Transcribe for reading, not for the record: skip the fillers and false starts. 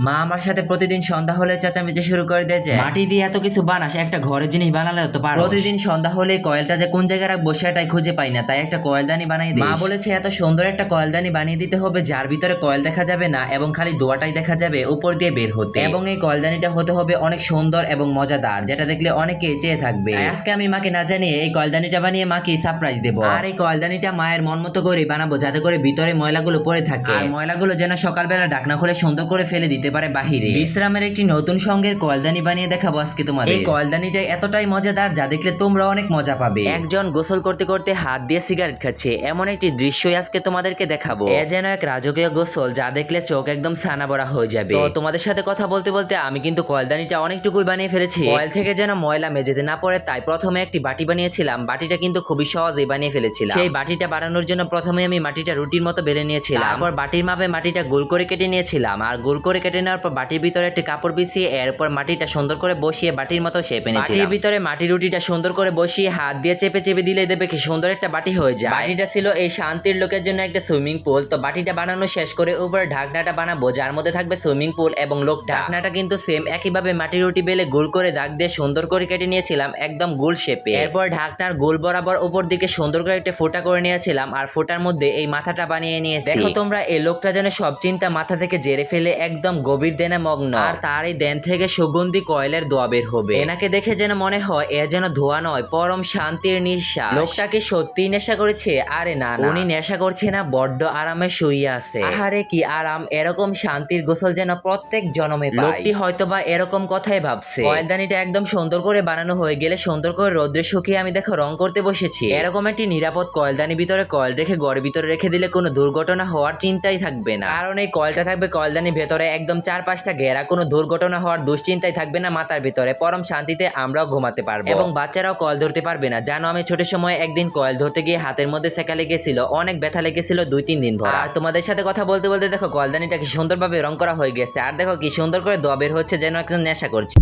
মা আমার সাথে প্রতিদিন সন্ধ্যা হলে চেঁচামেচি শুরু করে দেয় যে মাটি দিয়ে এত কিছু বানাস, একটা ঘরের জিনিস বানালে তো পারো। প্রতিদিন সন্ধ্যা হলে কয়েলটা যে কোন জায়গায় রাখবো সেটাই খুঁজে পাই না, তাই একটা কয়েলদানি বানিয়ে দিই। মা বলেছে এত সুন্দর একটা কয়েলদানি বানিয়ে দিতে হবে যার ভিতরে কয়েল দেখা যাবে না এবং খালি দোয়াটাই দেখা যাবে উপর দিয়ে বের হতে, এবং এই কয়েলদানিটা হতে হবে অনেক সুন্দর এবং মজাদার, যেটা দেখলে অনেকে চেয়ে থাকবে। আজকে আমি মাকে না জানিয়ে এই কয়েলদানিটা বানিয়ে মাকে সারপ্রাইজ দেবো। আর এই কয়েলদানিটা মায়ের মন মতো করে বানাবো, যাতে করে ভিতরে ময়লাগুলো পড়ে থাকে আর ময়লাগুলো যেন সকালবেলা ঢাকনা খুলে সুন্দর করে ফেলে দিতে পারে বাহিরে। বিশ্রামের একটি নতুন সঙ্গের কয়েলদানি বানিয়ে দেখাবো আজকে তোমাদের। এই কয়েলদানিটা এতটাই মজাদার যা দেখলে তোমরা অনেক মজা পাবে। একজন গোসল করতে করতে হাত দিয়ে সিগারেট খাচ্ছে, এমন একটি দৃশ্যই আজকে তোমাদেরকে দেখাবো। এ যেন এক রাজকীয় গোসল যা দেখলে চোখ একদম ছানা বড়া হয়ে যাবে। তো তোমাদের সাথে কথা বলতে বলতে আমি কিন্তু কয়েলদানিটা অনেকটুকুই বানিয়ে ফেলেছি। কয়েল থেকে যেন ময়লা মেঝেতে না পড়ে তাই প্রথমে একটি বাটি বানিয়েছিলাম। বাটিটা কিন্তু খুবই সহজেই বানিয়ে ফেলেছিলাম। সেই বাটিটা বানানোর জন্য প্রথমে আমি মাটিটা রুটির মতো বেলে নিয়েছিলাম, তারপর বাটির মাপে মাটিটা গোল করে কেটে নিয়েছিলাম, আর গোল করে কেটে নেওয়ার পর বাটির ভিতরে একটি কাপড় বিছিয়ে এরপর মাটিটা সুন্দর করে বসিয়ে বাটির মতো শেপে নিয়েছিলাম। বাটির ভিতরে মাটি রুটিটা সুন্দর করে বসিয়ে হাত দিয়ে চেপে চেপে দিলে দেবে কি সুন্দর একটা বাটি হয়ে যায়। বাটিটা ছিল এই শান্তির লোকের জন্য একটা সুইমিং পুল। তো বাটিটা বানানো শেষ করে উপরে ঢাকনাটা বানাবো যার মধ্যে থাকবে সুইমিং পুল এবং লোকটা। ঢাকনাটা কিন্তু সেম একইভাবে মাটি রুটি বেলে গোল করে দাগ দিয়ে সুন্দর করে কেটে নিয়েছিলাম একদম গোল শেপে। এরপর ঢাকনার গোল বরাবর উপর দিকে সুন্দর করে একটা ফোঁটা করে নিয়েছিলাম আর ফোঁটার মধ্যে এই মাথাটা বানিয়ে নিয়েছি। দেখো তোমরা এই লোকটা যেন সব চিন্তা মাথা থেকে জেরে ফেলে একদম গভীর ধ্যানে মগ্ন, আর তার এই ধ্যান থেকে সুগন্ধি কয়েলের দোয়া বের হবে। এনাকে দেখে যেন মনে হয় এ যেন ধোয়া নয়, পরম শান্তির নিঃশ্বাস। লোকটাকে সত্যি নেশা করেছে? আরে না, উনি নেশা করছে না, বড্ড আরামে শুয়ে আছে। আহারে কি আরাম, এরকম শান্তির গোসল যেন প্রত্যেক জনমে পায়। লোকটি হয়তোবা এরকম কথাই ভাবছে। কয়েলদানিটা একদম সুন্দর করে বানানো হয়ে গেলে সুন্দর করে রোদ্রে শুকিয়ে আমি দেখো রং করতে বসেছি। এরকম একটি নিরাপদ কয়েলদানি ভিতরে কয়েল রেখে ঘরের ভিতরে রেখে দিলে কোনো দুর্ঘটনা হওয়ার চিন্তাই থাকবে না, কারণ এই কয়েলটা থাকবে কয়েলদানির ভেতরে একদম 4-5টা ঘেরা, কোনো দুর্ঘটনা হওয়ার দুশ্চিন্তাই থাকবে না মাথার ভিতরে। পরম শান্তিতে আমরাও ঘুমাতে পারবো এবং বাচ্চারাও কয়েল ধরতে পারবে না। জানো আমি ছোট সময় একদিন কয়েল ধরতে গিয়ে হাতের মধ্যে সেকা লেগেছিল, অনেক ব্যথা লেগেছিল 2-3 দিন ভর। আর তোমাদের সাথে কথা বলতে বলতে দেখো কয়েলদানিটা কি সুন্দরভাবে রং করা হয়ে গেছে, আর দেখো কি সুন্দর করে দোয়া বের হচ্ছে যেন একজন নেশা করছে।